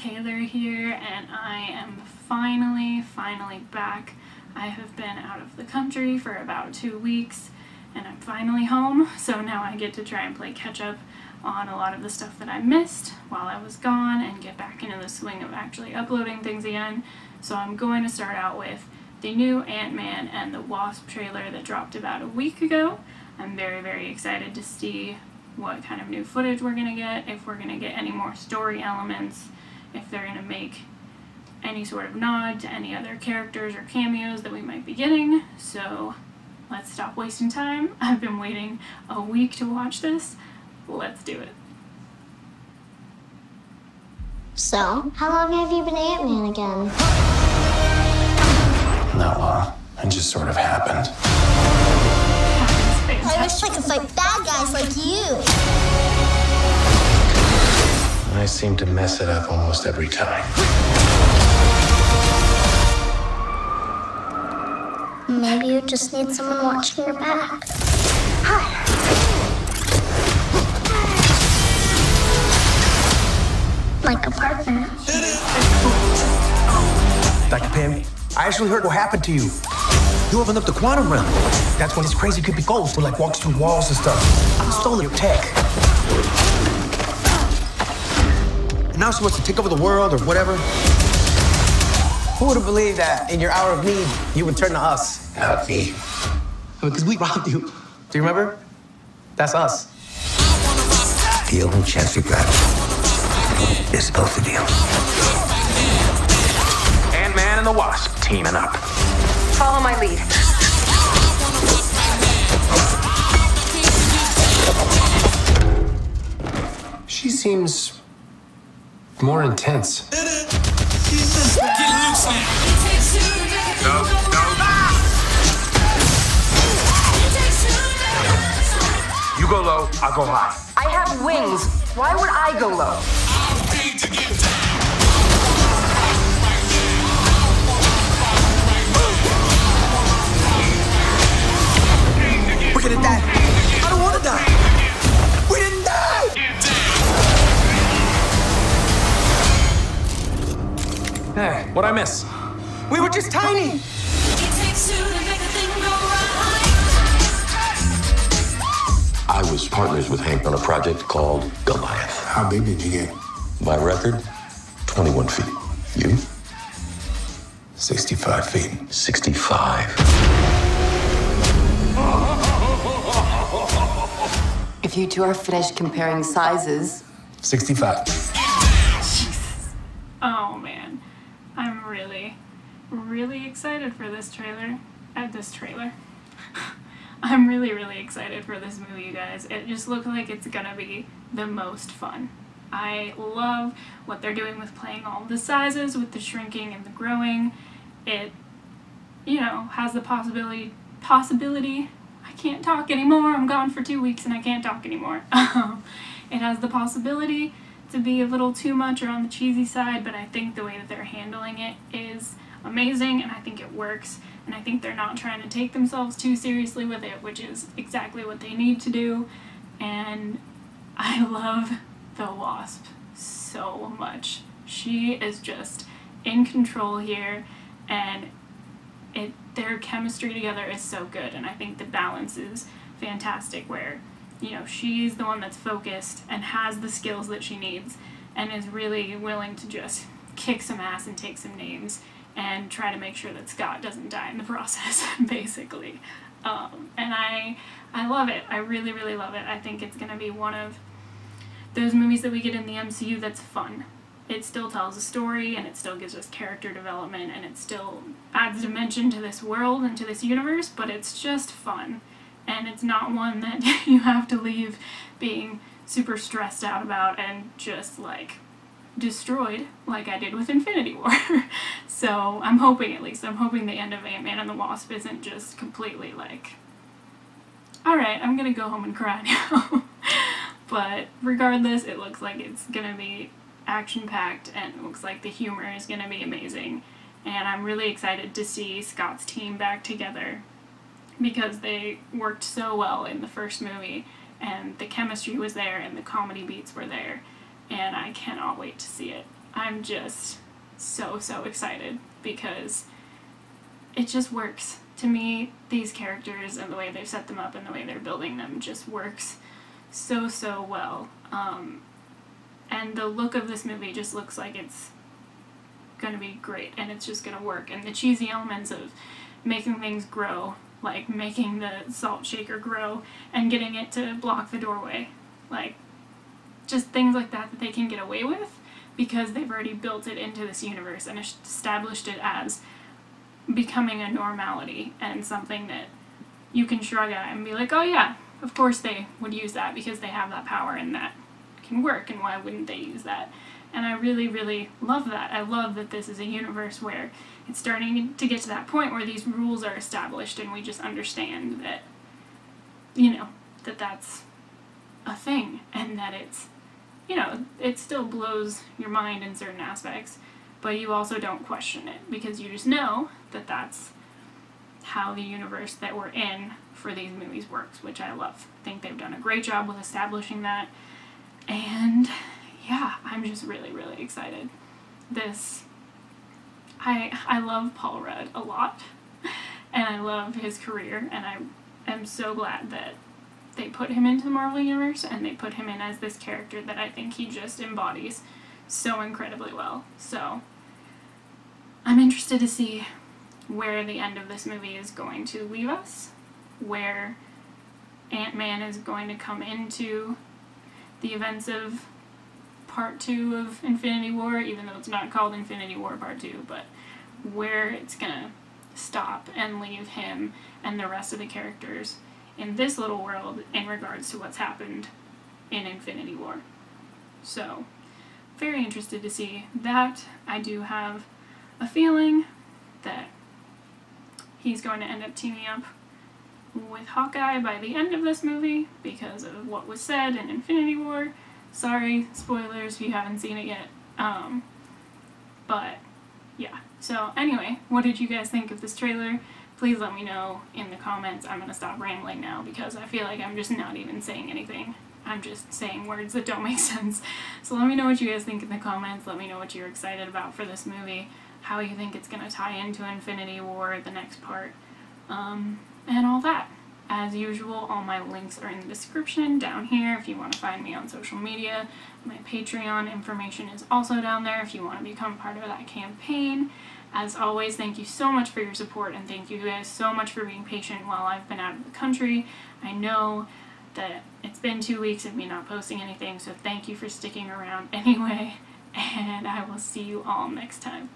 Taylor here, and I am finally back. I have been out of the country for about 2 weeks, and I'm finally home, so now I get to try and play catch up on a lot of the stuff that I missed while I was gone and get back into the swing of actually uploading things again. So I'm going to start out with the new Ant-Man and the Wasp trailer that dropped about a week ago. I'm very excited to see what kind of new footage we're going to get, if we're going to get any more story elements, if they're going to make any sort of nod to any other characters or cameos that we might be getting. So let's stop wasting time. I've been waiting a week to watch this. Let's do it. So, how long have you been Ant-Man again? Not long. It just sort of happened. I wish I could fight bad guys like you. I seem to mess it up almost every time. Maybe you just need someone watching your back. Hi. Like a partner. Dr. Pym, I actually heard what happened to you. You opened up the quantum realm. That's when this crazy creepy ghost who like walks through walls and stuff. I stole your tech. And now she wants to take over the world or whatever. Who would have believed that in your hour of need, you would turn to us? Not me. Because we robbed you. Do you remember? That's us. The only chance we've got is both of you. Ant-Man and the Wasp teaming up. Follow my lead. She seems more intense. No. You go low, I'll go high. I have wings. Why would I go low? We're gonna die. I don't wanna die. We didn't die. Hey, what'd I miss? We were just tiny. I was partners with Hank on a project called Goliath. How big did you get? My record, 21 feet. You? 65 feet. 65. If you two are finished comparing sizes, 65. Oh man, I'm really excited for this trailer. I'm really excited for this movie, you guys. It just looks like it's gonna be the most fun. I love what they're doing with playing all the sizes, with the shrinking and the growing. It, has the possibility, I can't talk anymore, I'm gone for 2 weeks and I can't talk anymore. It has the possibility to be a little too much or on the cheesy side, but I think the way that they're handling it is amazing, and I think it works, and I think they're not trying to take themselves too seriously with it, which is exactly what they need to do. And I love the Wasp so much. She is just in control here, and their chemistry together is so good, and I think the balance is fantastic where she's the one that's focused and has the skills that she needs and is really willing to just kick some ass and take some names and try to make sure that Scott doesn't die in the process, basically. And I love it. I really love it. I think it's going to be one of those movies that we get in the MCU that's fun. It still tells a story, and it still gives us character development, and it still adds dimension to this world and to this universe, but it's just fun. And it's not one that you have to leave being super stressed out about and just destroyed like I did with Infinity War. So I'm hoping the end of Ant-Man and the Wasp isn't just completely alright, I'm gonna go home and cry now. But regardless, it looks like it's gonna be action-packed, and it looks like the humor is gonna be amazing. And I'm really excited to see Scott's team back together, because they worked so well in the first movie, and the chemistry was there and the comedy beats were there, and I cannot wait to see it. I'm just so excited because it just works. To me, these characters and the way they've set them up and the way they're building them just works so well. And the look of this movie just looks like it's gonna be great and it's just gonna work. And the cheesy elements of making things grow, like making the salt shaker grow and getting it to block the doorway, like just things like that that they can get away with because they've already built it into this universe and established it as becoming a normality and something that you can shrug at and be like, oh yeah, of course they would use that because they have that power and that can work, and why wouldn't they use that? And I really love that. I love that this is a universe where it's starting to get to that point where these rules are established and we just understand that, you know, that that's a thing and that it's, you know, it still blows your mind in certain aspects, but you also don't question it because you just know that that's how the universe that we're in for these movies works, which I love. I think they've done a great job with establishing that, and yeah, I'm just really excited. I love Paul Rudd a lot, and I love his career, and I am so glad that they put him into the Marvel Universe and they put him in as this character that I think he just embodies so incredibly well. So I'm interested to see where the end of this movie is going to leave us, where Ant-Man is going to come into the events of Part 2 of Infinity War, even though it's not called Infinity War Part 2, but where it's gonna stop and leave him and the rest of the characters in this little world in regards to what's happened in Infinity War. So, very interested to see that. I do have a feeling that he's going to end up teaming up with Hawkeye by the end of this movie because of what was said in Infinity War. Sorry, spoilers if you haven't seen it yet. But yeah. So anyway, what did you guys think of this trailer? Please let me know in the comments. I'm gonna stop rambling now because I feel like I'm just not even saying anything. I'm just saying words that don't make sense. So let me know what you guys think in the comments. Let me know what you're excited about for this movie, how you think it's gonna tie into Infinity War, the next part, and all that. As usual, all my links are in the description down here if you want to find me on social media. My Patreon information is also down there if you want to become part of that campaign. As always, thank you so much for your support, and thank you guys so much for being patient while I've been out of the country. I know that it's been 2 weeks of me not posting anything, so thank you for sticking around anyway, and I will see you all next time.